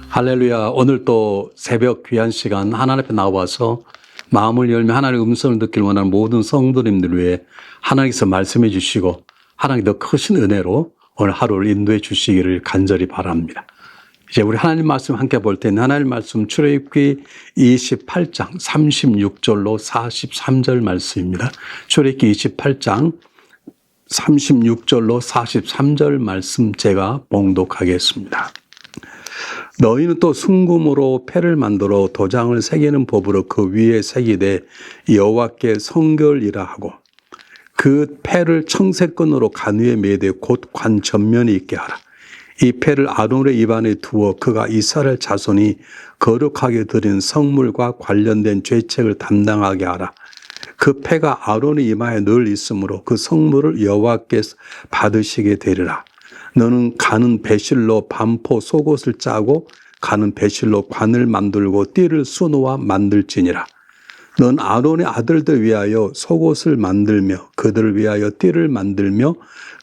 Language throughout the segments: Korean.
할렐루야. 오늘 또 새벽 귀한 시간 하나님 앞에 나와서 마음을 열며 하나님의 음성을 듣길 원하는 모든 성도님들 위해 하나님께서 말씀해 주시고 하나님 더 크신 은혜로 오늘 하루를 인도해 주시기를 간절히 바랍니다. 이제 우리 하나님 말씀 함께 볼 때는 하나님 말씀 출애굽기 28장 36절로 43절 말씀입니다. 출애굽기 28장 36절로 43절 말씀 제가 봉독하겠습니다. 너희는 또 순금으로 패를 만들어 도장을 새기는 법으로 그 위에 새기되 여호와께 성결이라 하고 그 패를 청색끈으로 관 위에 매되 곧 관 전면에 있게 하라. 이 패를 아론의 입안에 두어 그가 이스라엘 자손이 거룩하게 드린 성물과 관련된 죄책을 담당하게 하라. 그 패가 아론의 이마에 늘 있으므로 그 성물을 여호와께 받으시게 되리라. 너는 가는 배실로 반포 속옷을 짜고 가는 배실로 관을 만들고 띠를 수놓아 만들지니라. 넌 아론의 아들들 위하여 속옷을 만들며 그들을 위하여 띠를 만들며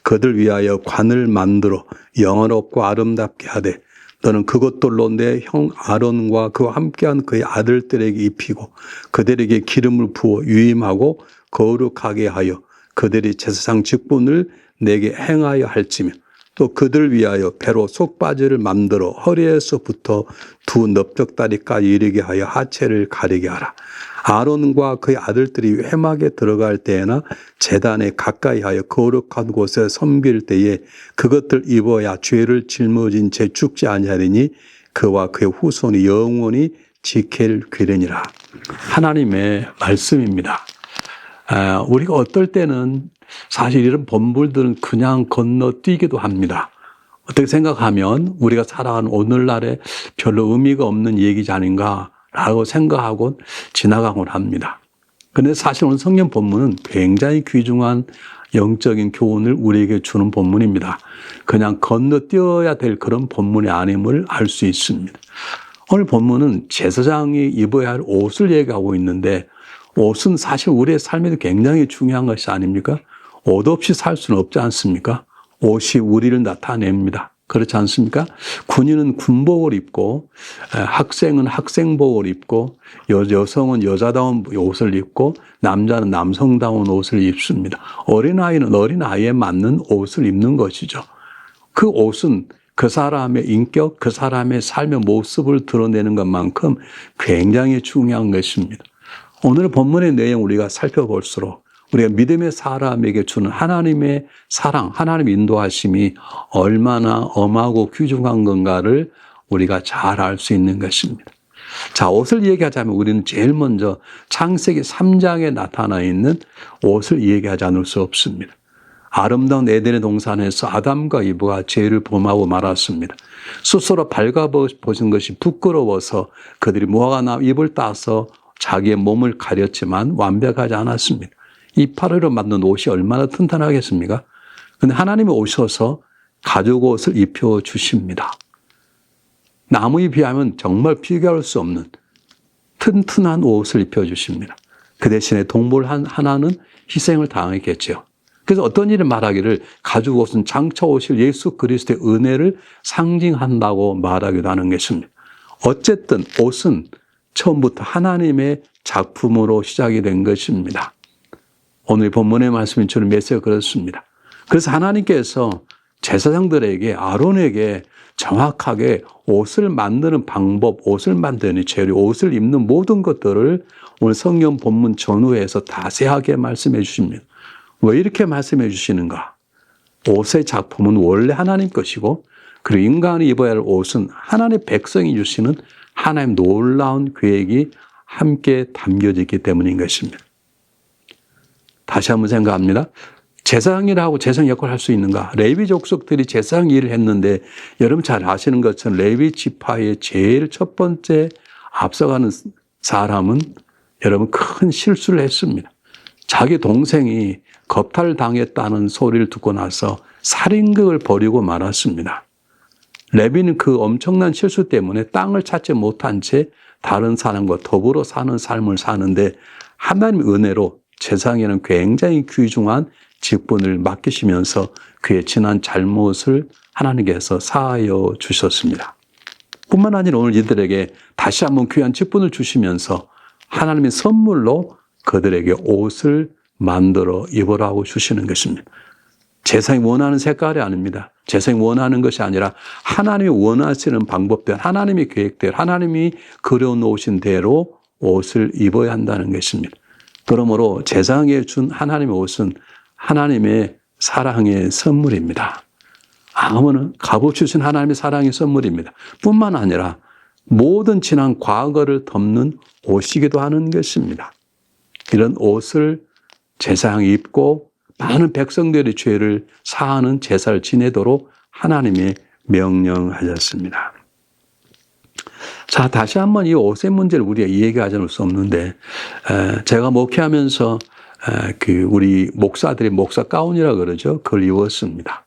그들 위하여 관을 만들어 영화롭고 아름답게 하되 너는 그것들로 내 형 아론과 그와 함께한 그의 아들들에게 입히고 그들에게 기름을 부어 유임하고 거룩하게 하여 그들이 제사장 직분을 내게 행하여 할지며 또 그들 위하여 배로 속바지를 만들어 허리에서부터 두 넓적다리까지 이르게 하여 하체를 가리게 하라. 아론과 그의 아들들이 회막에 들어갈 때에나 제단에 가까이 하여 거룩한 곳에 섬길 때에 그것들 입어야 죄를 짊어진 채 죽지 아니하리니 그와 그의 후손이 영원히 지킬 귀르니라. 하나님의 말씀입니다. 우리가 어떨 때는 사실 이런 본물들은 그냥 건너뛰기도 합니다. 어떻게 생각하면 우리가 살아가는 오늘날에 별로 의미가 없는 얘기지 아닌가라고 생각하고 지나가곤 합니다. 그런데 사실 오늘 성경 본문은 굉장히 귀중한 영적인 교훈을 우리에게 주는 본문입니다. 그냥 건너뛰어야 될 그런 본문이 아님을 알 수 있습니다. 오늘 본문은 제사장이 입어야 할 옷을 얘기하고 있는데 옷은 사실 우리의 삶에도 굉장히 중요한 것이 아닙니까? 옷 없이 살 수는 없지 않습니까? 옷이 우리를 나타냅니다. 그렇지 않습니까? 군인은 군복을 입고 학생은 학생복을 입고 여성은 여자다운 옷을 입고 남자는 남성다운 옷을 입습니다. 어린아이는 어린아이에 맞는 옷을 입는 것이죠. 그 옷은 그 사람의 인격, 그 사람의 삶의 모습을 드러내는 것만큼 굉장히 중요한 것입니다. 오늘 본문의 내용 우리가 살펴볼수록 우리가 믿음의 사람에게 주는 하나님의 사랑, 하나님의 인도하심이 얼마나 엄하고 귀중한 건가를 우리가 잘 알 수 있는 것입니다. 자, 옷을 얘기하자면 우리는 제일 먼저 창세기 3장에 나타나 있는 옷을 얘기하지 않을 수 없습니다. 아름다운 에덴의 동산에서 아담과 이브가 죄를 범하고 말았습니다. 스스로 발가벗은 것이 부끄러워서 그들이 무화과 잎을 따서 자기의 몸을 가렸지만 완벽하지 않았습니다. 이파리로 만든 옷이 얼마나 튼튼하겠습니까? 그런데 하나님이 오셔서 가죽 옷을 입혀 주십니다. 나무에 비하면 정말 비교할 수 없는 튼튼한 옷을 입혀 주십니다. 그 대신에 동물 하나는 희생을 당했겠죠. 그래서 어떤 일을 말하기를 가죽 옷은 장차 오실 예수 그리스도의 은혜를 상징한다고 말하기도 하는 것입니다. 어쨌든 옷은 처음부터 하나님의 작품으로 시작이 된 것입니다. 오늘 본문의 말씀이 주는 메시지가 그렇습니다. 그래서 하나님께서 제사장들에게 아론에게 정확하게 옷을 만드는 방법, 옷을 만드는 재료, 옷을 입는 모든 것들을 오늘 성경 본문 전후에서 자세하게 말씀해 주십니다. 왜 이렇게 말씀해 주시는가? 옷의 작품은 원래 하나님 것이고 그리고 인간이 입어야 할 옷은 하나님의 백성이 주시는 하나님 놀라운 계획이 함께 담겨져 있기 때문인 것입니다. 다시 한번 생각합니다. 제사장이라고 제사장 역할을 할 수 있는가? 레위 족속들이 제사장 일을 했는데 여러분 잘 아시는 것처럼 레위 지파의 제일 첫 번째 앞서가는 사람은 여러분 큰 실수를 했습니다. 자기 동생이 겁탈 당했다는 소리를 듣고 나서 살인극을 벌이고 말았습니다. 레위는 그 엄청난 실수 때문에 땅을 찾지 못한 채 다른 사람과 더불어 사는 삶을 사는데 하나님의 은혜로 제사장에는 굉장히 귀중한 직분을 맡기시면서 그의 지난 잘못을 하나님께서 사하여 주셨습니다. 뿐만 아니라 오늘 이들에게 다시 한번 귀한 직분을 주시면서 하나님의 선물로 그들에게 옷을 만들어 입으라고 주시는 것입니다. 세상이 원하는 색깔이 아닙니다. 세상이 원하는 것이 아니라 하나님이 원하시는 방법대로, 하나님의 계획대로, 하나님이 그려놓으신 대로 옷을 입어야 한다는 것입니다. 그러므로 세상에 준 하나님의 옷은 하나님의 사랑의 선물입니다. 아무나 값없이 주신 하나님의 사랑의 선물입니다. 뿐만 아니라 모든 지난 과거를 덮는 옷이기도 하는 것입니다. 이런 옷을 제사장이 입고 많은 백성들의 죄를 사하는 제사를 지내도록 하나님이 명령하셨습니다. 자, 다시 한번 이 옷의 문제를 우리가 얘기하지 않을 수 없는데, 제가 목회하면서 우리 목사들이 목사 가운이라 그러죠. 그걸 입었습니다.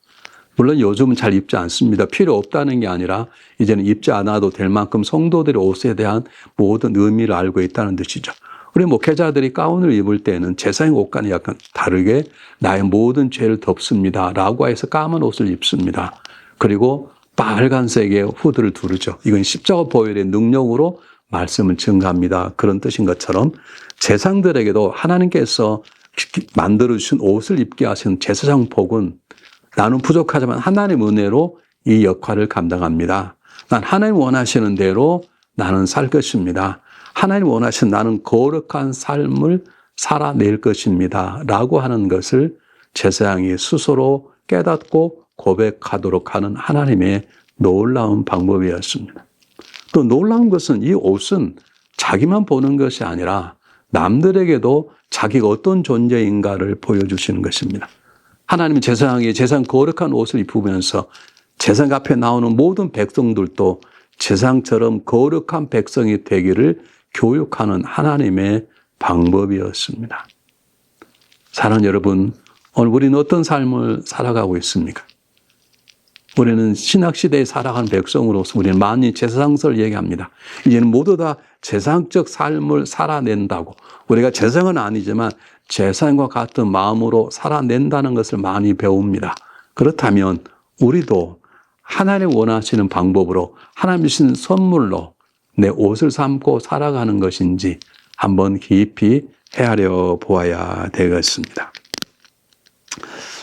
물론 요즘은 잘 입지 않습니다. 필요 없다는 게 아니라 이제는 입지 않아도 될 만큼 성도들의 옷에 대한 모든 의미를 알고 있다는 뜻이죠. 우리 목회자들이 가운을 입을 때는 제사의 옷과는 약간 다르게 나의 모든 죄를 덮습니다 라고 해서 까만 옷을 입습니다. 그리고 빨간색의 후드를 두르죠. 이건 십자가 보혈의 능력으로 말씀을 증가합니다. 그런 뜻인 것처럼 제사장들에게도 하나님께서 만들어주신 옷을 입게 하신 제사장 복은 나는 부족하지만 하나님의 은혜로 이 역할을 감당합니다. 난 하나님 원하시는 대로 나는 살 것입니다. 하나님 원하시는 나는 거룩한 삶을 살아낼 것입니다 라고 하는 것을 제사장이 스스로 깨닫고 고백하도록 하는 하나님의 놀라운 방법이었습니다. 또 놀라운 것은 이 옷은 자기만 보는 것이 아니라 남들에게도 자기가 어떤 존재인가를 보여주시는 것입니다. 하나님은 제사장이 제사장 거룩한 옷을 입으면서 제사장 앞에 나오는 모든 백성들도 제사장처럼 거룩한 백성이 되기를 교육하는 하나님의 방법이었습니다. 사랑하는 여러분, 오늘 우리는 어떤 삶을 살아가고 있습니까? 우리는 신학시대에 살아가는 백성으로서 우리는 많이 제사장설 얘기합니다. 이제는 모두 다 제사장적 삶을 살아낸다고. 우리가 제사장은 아니지만 제사장과 같은 마음으로 살아낸다는 것을 많이 배웁니다. 그렇다면 우리도 하나님 원하시는 방법으로 하나님 주신 선물로 내 옷을 삼고 살아가는 것인지 한번 깊이 헤아려 보아야 되겠습니다.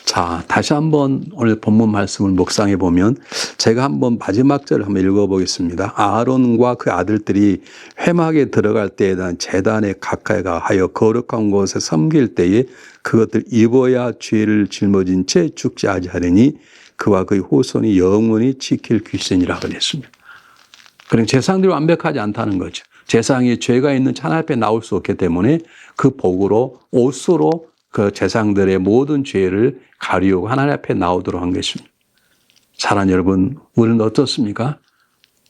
자, 다시 한번 오늘 본문 말씀을 묵상해 보면 제가 한번 마지막 절을 한번 읽어보겠습니다. 아론과 그 아들들이 회막에 들어갈 때에 대한 제단에 가까이 하여 거룩한 곳에 섬길 때에 그것들 입어야 죄를 짊어진 채 죽지 아니하리니 그와 그의 후손이 영원히 지킬 귀신이라 그랬습니다. 그러니까 제사장들이 완벽하지 않다는 거죠. 제사장이 죄가 있는 하나님 앞에 나올 수 없기 때문에 그 복으로 옷으로 그 제사장들의 모든 죄를 가리우고 하나님 앞에 나오도록 한 것입니다. 사랑하는 여러분, 우리는 어떻습니까?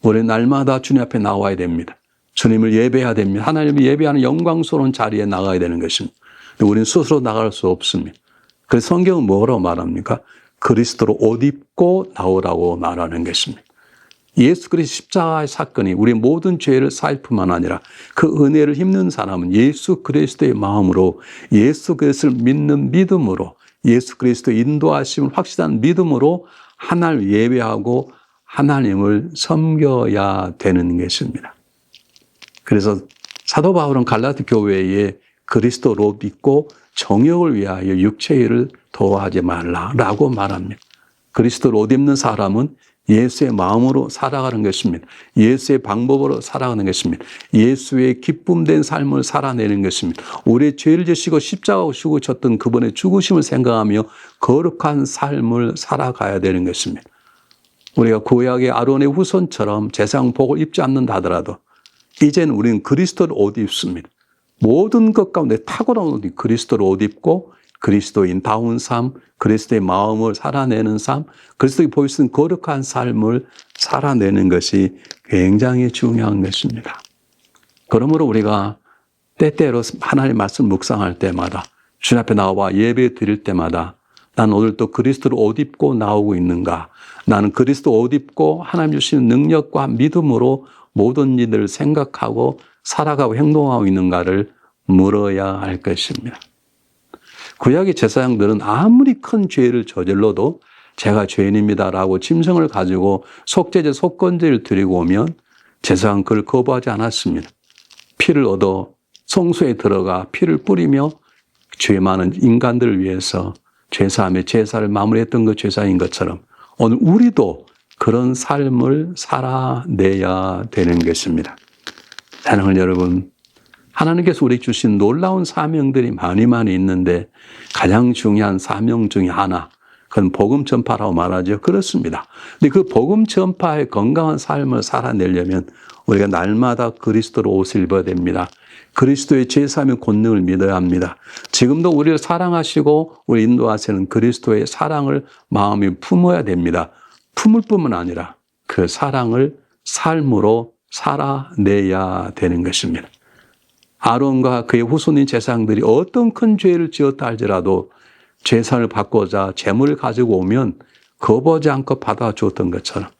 우리는 날마다 주님 앞에 나와야 됩니다. 주님을 예배해야 됩니다. 하나님을 예배하는 영광스러운 자리에 나가야 되는 것입니다. 우리는 스스로 나갈 수 없습니다. 그래서 성경은 뭐라고 말합니까? 그리스도로 옷 입고 나오라고 말하는 것입니다. 예수 그리스도 십자가의 사건이 우리 모든 죄를 사할 뿐만 아니라 그 은혜를 힘든 사람은 예수 그리스도의 마음으로 예수 그리스도를 믿는 믿음으로 예수 그리스도 인도하심을 확실한 믿음으로 하나님을 예배하고 하나님을 섬겨야 되는 것입니다. 그래서 사도 바울은 갈라디 교회에 그리스도로 옷 입고 정욕을 위하여 육체의 일을 도하지 말라라고 말합니다. 그리스도로 옷 입는 사람은 예수의 마음으로 살아가는 것입니다. 예수의 방법으로 살아가는 것입니다. 예수의 기쁨된 삶을 살아내는 것입니다. 우리의 죄를 지시고 십자가를 지고 졌던 그분의 죽으심을 생각하며 거룩한 삶을 살아가야 되는 것입니다. 우리가 구약의 아론의 후손처럼 제사장 복을 입지 않는다 하더라도 이제는 우리는 그리스도를 옷 입습니다. 모든 것 가운데 탁월한 옷이 그리스도를 옷 입고 그리스도인다운 삶, 그리스도의 마음을 살아내는 삶, 그리스도의 보여주신 거룩한 삶을 살아내는 것이 굉장히 중요한 것입니다. 그러므로 우리가 때때로 하나님의 말씀 묵상할 때마다 주님 앞에 나와 예배 드릴 때마다 난 오늘 또 그리스도를 옷 입고 나오고 있는가? 나는 그리스도 옷 입고 하나님 주시는 능력과 믿음으로 모든 일을 생각하고 살아가고 행동하고 있는가를 물어야 할 것입니다. 구약의 제사장들은 아무리 큰 죄를 저질러도 제가 죄인입니다라고 짐승을 가지고 속죄제, 속건제를 드리고 오면 제사장은 그걸 거부하지 않았습니다. 피를 얻어 성소에 들어가 피를 뿌리며 죄 많은 인간들을 위해서 죄사함의 제사를 마무리했던 그 제사인 것처럼 오늘 우리도 그런 삶을 살아내야 되는 것입니다. 사랑하는 여러분, 하나님께서 우리 주신 놀라운 사명들이 많이 있는데 가장 중요한 사명 중에 하나, 그건 복음 전파라고 말하죠. 그렇습니다. 근데 그 복음 전파의 건강한 삶을 살아내려면 우리가 날마다 그리스도로 옷을 입어야 됩니다. 그리스도의 제사함의 권능을 믿어야 합니다. 지금도 우리를 사랑하시고 우리 인도하시는 그리스도의 사랑을 마음에 품어야 됩니다. 품을 뿐만 아니라 그 사랑을 삶으로 살아내야 되는 것입니다. 아론과 그의 후손인 제사장들이 어떤 큰 죄를 지었다 할지라도 제사를 받고자 제물을 가지고 오면 거부하지 않고 받아주었던 것처럼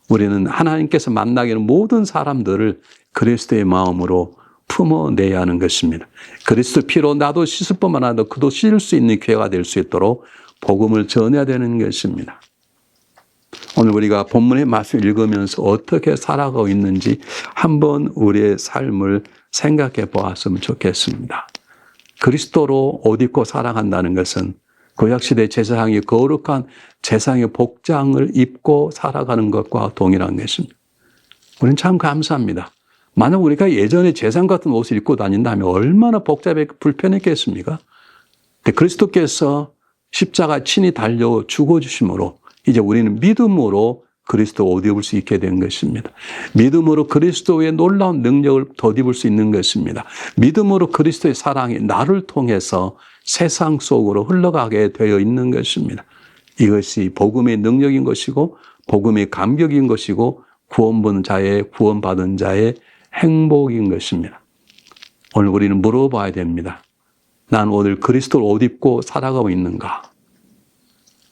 우리는 하나님께서 만나게 하는 모든 사람들을 그리스도의 마음으로 품어내야 하는 것입니다. 그리스도 피로 나도 씻을 뿐만 아니라 그도 씻을 수 있는 기회가 될 수 있도록 복음을 전해야 되는 것입니다. 오늘 우리가 본문의 말씀을 읽으면서 어떻게 살아가고 있는지 한번 우리의 삶을 생각해 보았으면 좋겠습니다. 그리스도로 옷 입고 살아간다는 것은 구약시대 제사장이 거룩한 제사장의 복장을 입고 살아가는 것과 동일한 것입니다. 우리는 참 감사합니다. 만약 우리가 예전에 제사장 같은 옷을 입고 다닌다면 얼마나 복잡하게 불편했겠습니까? 근데 그리스도께서 십자가 친히 달려 죽어주심으로 이제 우리는 믿음으로 그리스도 옷 입을 수 있게 된 것입니다. 믿음으로 그리스도의 놀라운 능력을 덧입을 수 있는 것입니다. 믿음으로 그리스도의 사랑이 나를 통해서 세상 속으로 흘러가게 되어 있는 것입니다. 이것이 복음의 능력인 것이고 복음의 감격인 것이고 구원받은 자의 행복인 것입니다. 오늘 우리는 물어봐야 됩니다. 난 오늘 그리스도를 옷 입고 살아가고 있는가?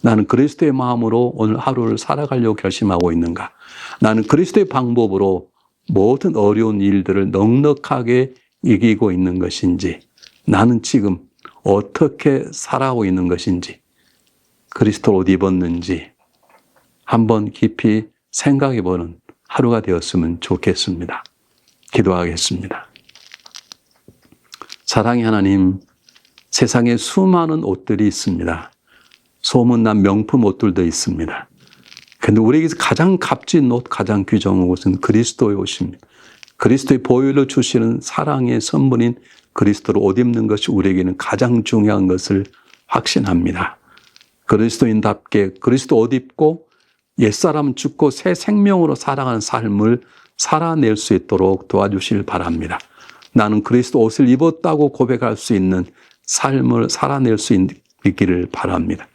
나는 그리스도의 마음으로 오늘 하루를 살아가려고 결심하고 있는가? 나는 그리스도의 방법으로 모든 어려운 일들을 넉넉하게 이기고 있는 것인지, 나는 지금 어떻게 살아가고 있는 것인지, 그리스도 옷 입었는지 한번 깊이 생각해 보는 하루가 되었으면 좋겠습니다. 기도하겠습니다. 사랑의 하나님, 세상에 수많은 옷들이 있습니다. 소문난 명품 옷들도 있습니다. 그런데 우리에게서 가장 값진 옷, 가장 귀중한 옷은 그리스도의 옷입니다. 그리스도의 보혈로 주시는 사랑의 선물인 그리스도로 옷 입는 것이 우리에게는 가장 중요한 것을 확신합니다. 그리스도인답게 그리스도 옷 입고 옛사람 죽고 새 생명으로 살아가는 삶을 살아낼 수 있도록 도와주시길 바랍니다. 나는 그리스도 옷을 입었다고 고백할 수 있는 삶을 살아낼 수 있기를 바랍니다.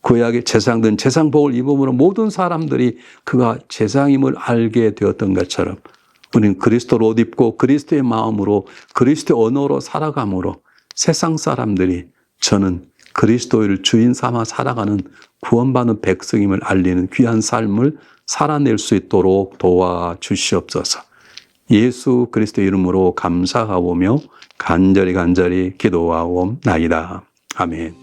구약의 제사장들은 제사장복을 입음으로 모든 사람들이 그가 제사장임을 알게 되었던 것처럼 우리는 그리스도로 옷 입고 그리스도의 마음으로 그리스도의 언어로 살아감으로 세상 사람들이 저는 그리스도를 주인 삼아 살아가는 구원받는 백성임을 알리는 귀한 삶을 살아낼 수 있도록 도와주시옵소서. 예수 그리스도의 이름으로 감사하오며 간절히 기도하옵나이다. 아멘.